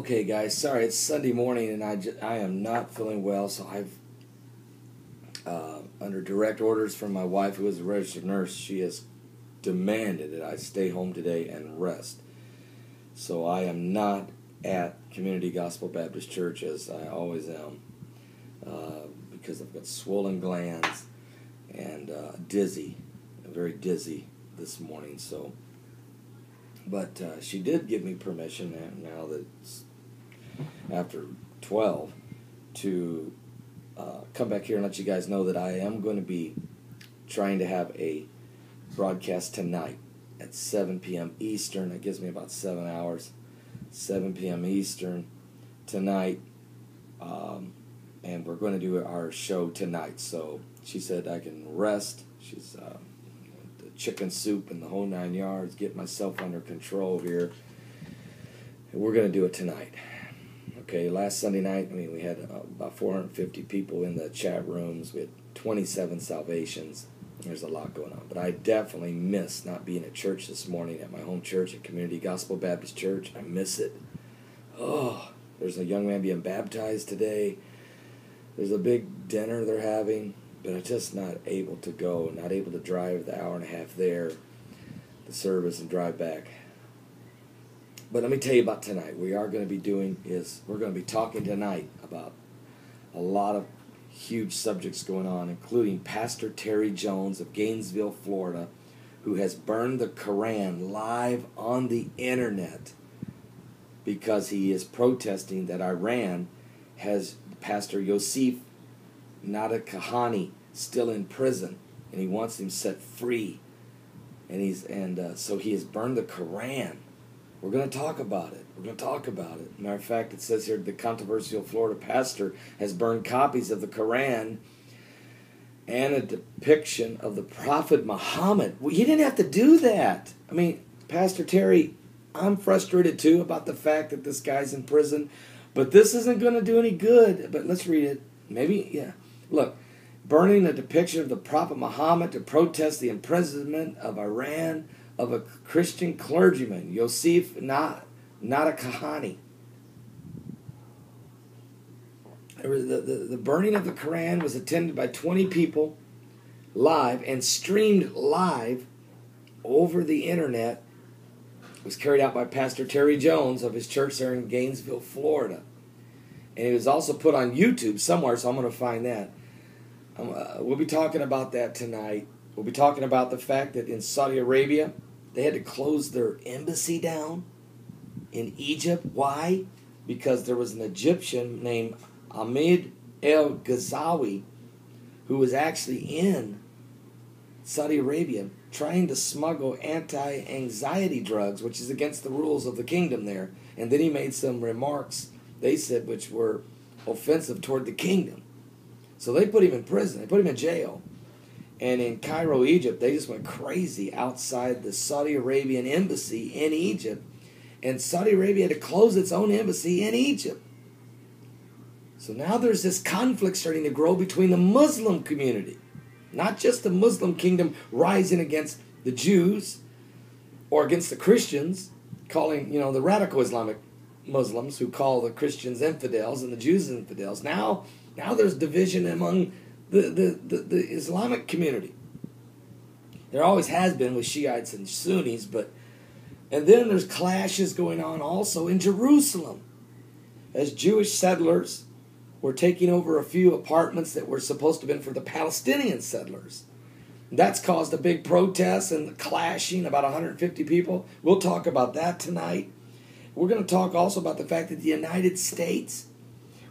Okay, guys, sorry, it's Sunday morning and I am not feeling well, so I've, under direct orders from my wife, who is a registered nurse, she has demanded that I stay home today and rest. So I am not at Community Gospel Baptist Church as I always am, because I've got swollen glands and dizzy, very dizzy this morning, so... But she did give me permission, now that it's after 12, to come back here and let you guys know that I am going to be trying to have a broadcast tonight at 7 p.m. Eastern. That gives me about 7 hours. 7 p.m. Eastern tonight. And we're going to do our show tonight. So she said I can rest. She's... chicken soup and the whole 9 yards, get myself under control here. And we're going to do it tonight. Okay, last Sunday night, we had about 450 people in the chat rooms. We had 27 salvations. There's a lot going on. But I definitely miss not being at church this morning at my home church at Community Gospel Baptist Church. I miss it. Oh, there's a young man being baptized today. There's a big dinner they're having. But I'm just not able to go, not able to drive the hour and a half there, the service, and drive back. But let me tell you about tonight. We're going to be talking tonight about a lot of huge subjects going on, including Pastor Terry Jones of Gainesville, Florida, who has burned the Koran live on the internet because he is protesting that Iran has Pastor Yosef Nadakahani still in prison, and he wants him set free, and so he has burned the Koran. We're going to talk about it. Matter of fact, it says here the controversial Florida pastor has burned copies of the Koran and a depiction of the Prophet Muhammad. Well, he didn't have to do that. Pastor Terry, I'm frustrated too about the fact that this guy's in prison, but this isn't going to do any good. But let's read it. Maybe, yeah. Look, burning a depiction of the Prophet Muhammad to protest the imprisonment of Iran of a Christian clergyman, Yosef Nadakahani. The burning of the Quran was attended by 20 people live and streamed live over the internet. It was carried out by Pastor Terry Jones of his church there in Gainesville, Florida. And it was also put on YouTube somewhere, so I'm going to find that. We'll be talking about that tonight. We'll be talking about the fact that in Saudi Arabia, they had to close their embassy down in Egypt. Why? Because there was an Egyptian named Ahmed El Ghazawi who was actually in Saudi Arabia trying to smuggle anti-anxiety drugs, which is against the rules of the kingdom there. And then he made some remarks, they said, which were offensive toward the kingdom. So they put him in prison. They put him in jail. And in Cairo, Egypt, they just went crazy outside the Saudi Arabian embassy in Egypt. And Saudi Arabia had to close its own embassy in Egypt. So now there's this conflict starting to grow between the Muslim community. Not just the Muslim kingdom rising against the Jews or against the Christians, calling, the radical Islamic Muslims who call the Christians infidels and the Jews infidels. Now there's division among the Islamic community. There always has been with Shiites and Sunnis, and then there's clashes going on also in Jerusalem as Jewish settlers were taking over a few apartments that were supposed to have been for the Palestinian settlers. That's caused a big protest and clashing, about 150 people. We'll talk about that tonight. We're going to talk also about the fact that the United States,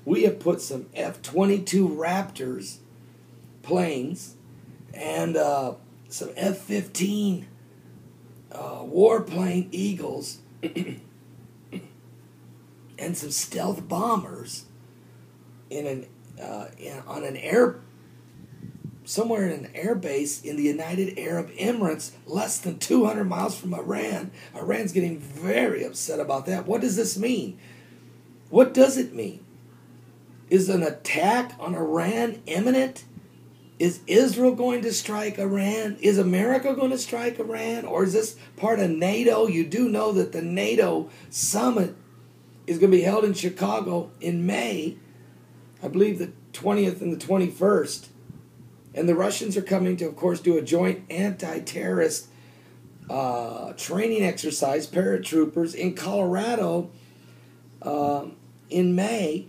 we have put some F-22 Raptors planes and some F-15 Warplane Eagles and some stealth bombers somewhere in an air base in the United Arab Emirates, less than 200 miles from Iran. Iran's getting very upset about that. What does this mean? What does it mean? Is an attack on Iran imminent? Is Israel going to strike Iran? Is America going to strike Iran? Or is this part of NATO? You do know that the NATO summit is going to be held in Chicago in May, I believe the 20th and the 21st. And the Russians are coming to, of course, do a joint anti-terrorist training exercise, paratroopers, in Colorado in May,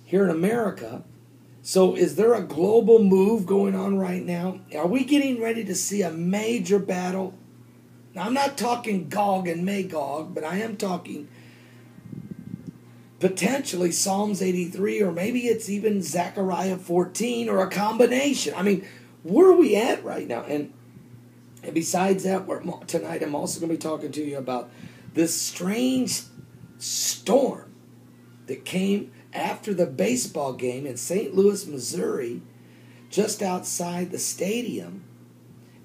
here in America. So is there a global move going on right now? Are we getting ready to see a major battle? Now, I'm not talking Gog and Magog, but I am talking potentially Psalms 83, or maybe it's even Zechariah 14, or a combination. I mean, where are we at right now? And besides that, tonight I'm also going to be talking to you about this strange storm that came after the baseball game in St. Louis, Missouri, just outside the stadium,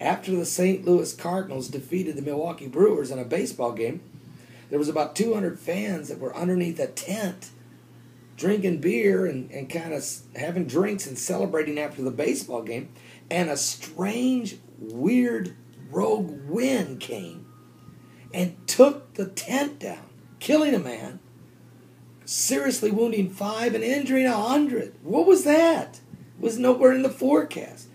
after the St. Louis Cardinals defeated the Milwaukee Brewers in a baseball game. There was about 200 fans that were underneath a tent drinking beer and kind of having drinks and celebrating after the baseball game. And a strange, weird, rogue wind came and took the tent down, killing a man, seriously wounding 5 and injuring 100. What was that? It was nowhere in the forecast.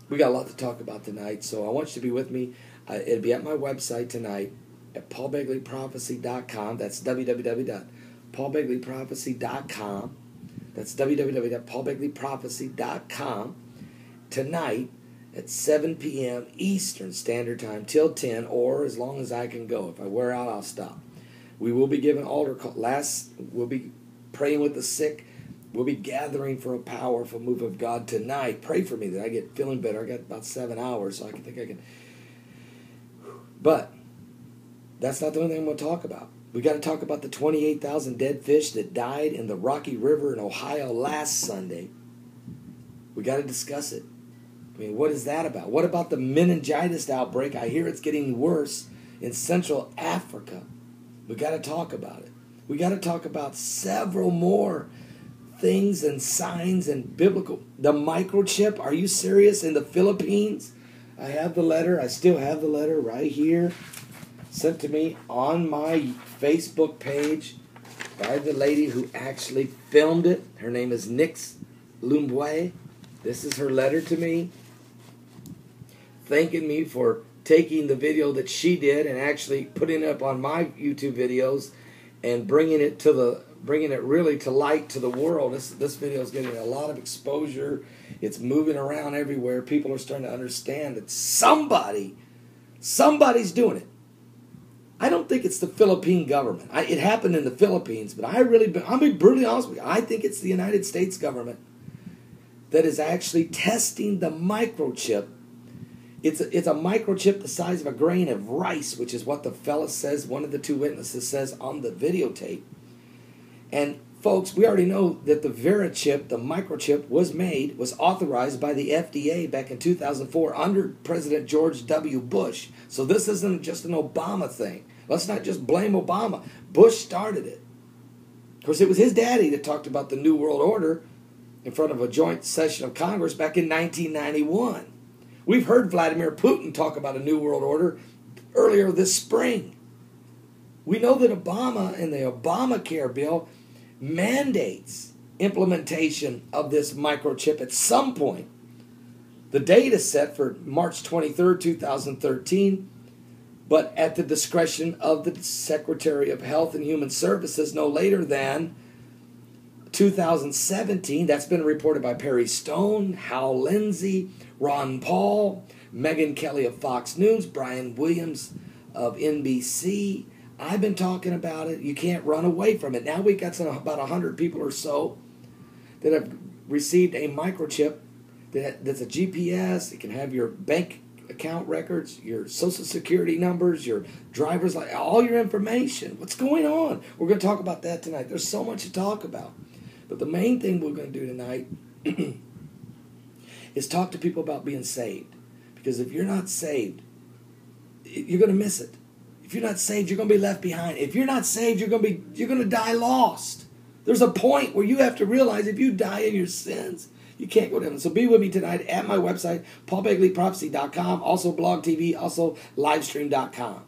We got a lot to talk about tonight, so I want you to be with me. It'll be at my website tonight at paulbegleyprophecy.com. That's www.paulbegleyprophecy.com. That's www.paulbegleyprophecy.com. Tonight at 7 p.m. Eastern Standard Time till 10, or as long as I can go. If I wear out, I'll stop. We will be giving altar call. We'll be praying with the sick. We'll be gathering for a powerful move of God tonight. Pray for me that I get feeling better. I got about 7 hours, so I think I can. But that's not the only thing I'm going to talk about. We got to talk about the 28,000 dead fish that died in the Rocky River in Ohio last Sunday. We got to discuss it. I mean, what is that about? What about the meningitis outbreak? I hear it's getting worse in Central Africa. We got to talk about it. We got to talk about several more things and signs and biblical. The microchip, are you serious? In the Philippines? I have the letter. I still have the letter right here, sent to me on my Facebook page by the lady who actually filmed it. Her name is Nix Lumbwe. This is her letter to me, thanking me for taking the video that she did and actually putting it up on my YouTube videos and bringing it really to light to the world. This video is getting a lot of exposure. It's moving around everywhere. People are starting to understand that somebody's doing it. I don't think it's the Philippine government. It happened in the Philippines, but I'll be brutally honest with you. I think it's the United States government that is actually testing the microchip. It's a microchip the size of a grain of rice, which is what the fella says, one of the two witnesses says on the videotape. And folks, we already know that the VeriChip, the microchip, was authorized by the FDA back in 2004 under President George W. Bush. So this isn't just an Obama thing. Let's not just blame Obama. Bush started it. Of course, it was his daddy that talked about the New World Order in front of a joint session of Congress back in 1991. We've heard Vladimir Putin talk about a New World Order earlier this spring. We know that Obama and the Obamacare bill mandates implementation of this microchip at some point. The date is set for March 23rd, 2013, but at the discretion of the Secretary of Health and Human Services no later than 2017. That's been reported by Perry Stone, Hal Lindsey, Ron Paul, Megyn Kelly of Fox News, Brian Williams of NBC. I've been talking about it. You can't run away from it. Now we've got about 100 people or so that have received a microchip that's a GPS. It can have your bank account records, your social security numbers, your driver's license, all your information. What's going on? We're going to talk about that tonight. There's so much to talk about. But the main thing we're going to do tonight is talk to people about being saved. Because if you're not saved, you're going to miss it. If you're not saved, you're going to be left behind. If you're not saved, you're going to die lost. There's a point where you have to realize if you die in your sins, you can't go to heaven. So be with me tonight at my website, paulbegleyprophecy.com, also Blog TV, also livestream.com.